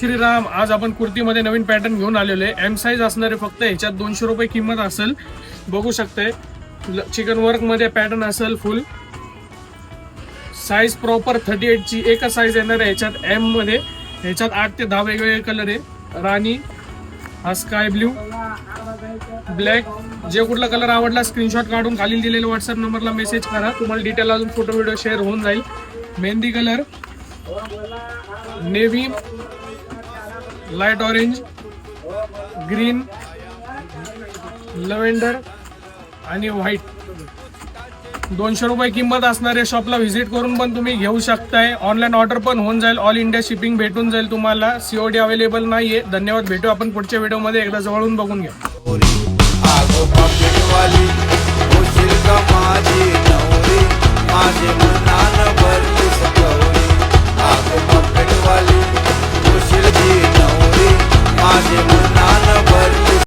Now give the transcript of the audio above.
श्रीराम. आज आपण कुर्तीमध्ये नवीन पॅटर्न घेऊन आलेलो आहे. एम साईज असणारे फक्त ह्याच्यात 200 रुपये किंमत असेल. बघू शकताय चिकन वर्क मध्ये पॅटर्न असेल. फुल साईज प्रॉपर 38 ची एकच साईज येणार आहे ह्याच्यात एम मध्ये. ह्याच्यात 8 ते 10 वेगवेगळे कलर आहे. राणी, हा स्काय ब्ल्यू, ब्लॅक. जे कुठला कलर आवडला स्क्रीनशॉट काढून खाली दिलेल्या व्हॉट्सअप नंबरला मेसेज करा. तुम्हाला डिटेल अजून फोटो व्हिडिओ शेअर होऊन जाईल. Mehndi colour, navy, light orange, green, lavender आणि व्हाईट. 200 रुपये किंमत असणारे शॉपला व्हिजिट करून पण तुम्ही घेऊ शकताय. ऑनलाईन ऑर्डर पण होऊन जाईल. ऑल इंडिया शिपिंग भेटून जाईल तुम्हाला. सीओडी अवेलेबल नाहीये. धन्यवाद. भेटू आपण पुढच्या व्हिडिओमध्ये. एकदा जवळून बघून घ्या. आगो पापीट वाली, उशील का माझी नवरी, माझे मन